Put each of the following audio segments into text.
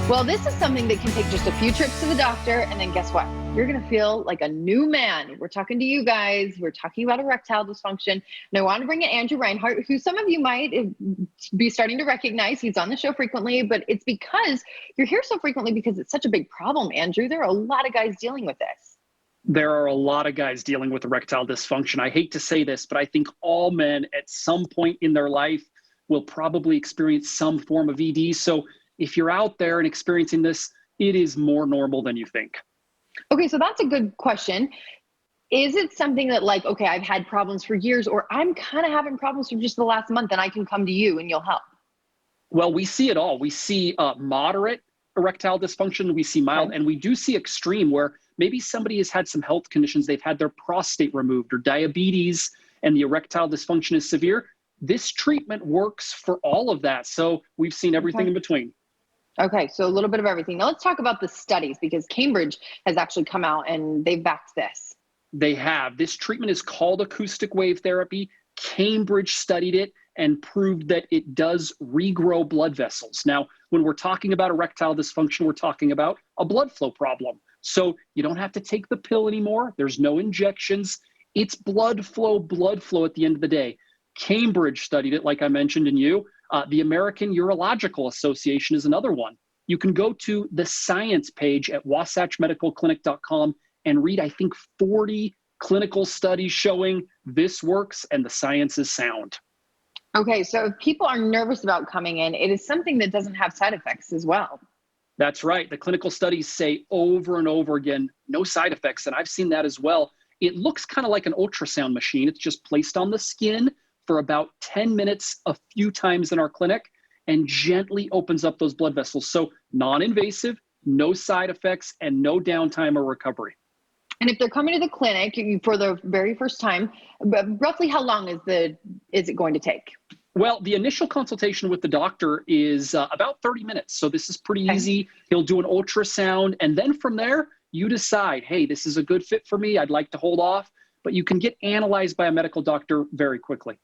Well, this is something that can take just a few trips to the doctor, and then guess what? You're going to feel like a new man. We're talking to you guys. We're talking about erectile dysfunction. And I want to bring in Andrew Reinhardt, who some of you might be starting to recognize. He's on the show frequently, but it's because you're here so frequently because it's such a big problem, Andrew. There are a lot of guys dealing with this. There are a lot of guys dealing with erectile dysfunction. I hate to say this, but I think all men at some point in their life will probably experience some form of ED. So if you're out there and experiencing this, it is more normal than you think. Okay, so that's a good question. Is it something that okay, I've had problems for years, or I'm kind of having problems for just the last month and I can come to you and you'll help? Well, we see it all. We see moderate erectile dysfunction, we see mild, and we do see extreme where maybe somebody has had some health conditions, they've had their prostate removed or diabetes, and the erectile dysfunction is severe. This treatment works for all of that. So we've seen everything in between. Okay, so a little bit of everything. Now let's talk about the studies, because Cambridge has actually come out and they've backed this. They have. This treatment is called acoustic wave therapy. Cambridge studied it and proved that it does regrow blood vessels. Now, when we're talking about erectile dysfunction, we're talking about a blood flow problem. So you don't have to take the pill anymore. There's no injections. It's blood flow at the end of the day. Cambridge studied it, like I mentioned in you. The American Urological Association is another one. You can go to the science page at wasatchmedicalclinic.com and read, I think, 40 clinical studies showing this works and the science is sound. Okay, so if people are nervous about coming in, it is something that doesn't have side effects as well. That's right. The clinical studies say over and over again, no side effects. And I've seen that as well. It looks kind of like an ultrasound machine. It's just placed on the skin for about 10 minutes a few times in our clinic and gently opens up those blood vessels. So non-invasive, no side effects, and no downtime or recovery. And if they're coming to the clinic for the very first time, roughly how long is it going to take? Well, the initial consultation with the doctor is about 30 minutes. So this is pretty easy. He'll do an ultrasound. And then from there, you decide, hey, this is a good fit for me. I'd like to hold off. But you can get analyzed by a medical doctor very quickly.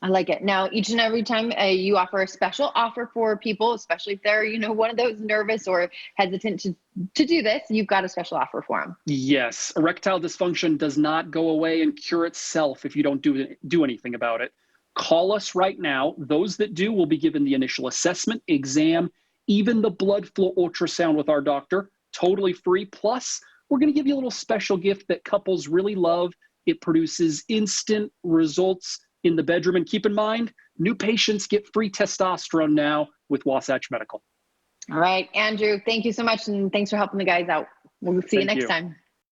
I like it. Now, each and every time you offer a special offer for people, especially if they're, one of those nervous or hesitant to do this, you've got a special offer for them. Yes. Erectile dysfunction does not go away and cure itself if you don't do anything about it. Call us right now. Those that do will be given the initial assessment, exam, even the blood flow ultrasound with our doctor, totally free. Plus, we're going to give you a little special gift that couples really love. It produces instant results in the bedroom. And keep in mind, new patients get free testosterone now with Wasatch Medical. All right, Andrew, thank you so much. And thanks for helping the guys out. We'll see you next time.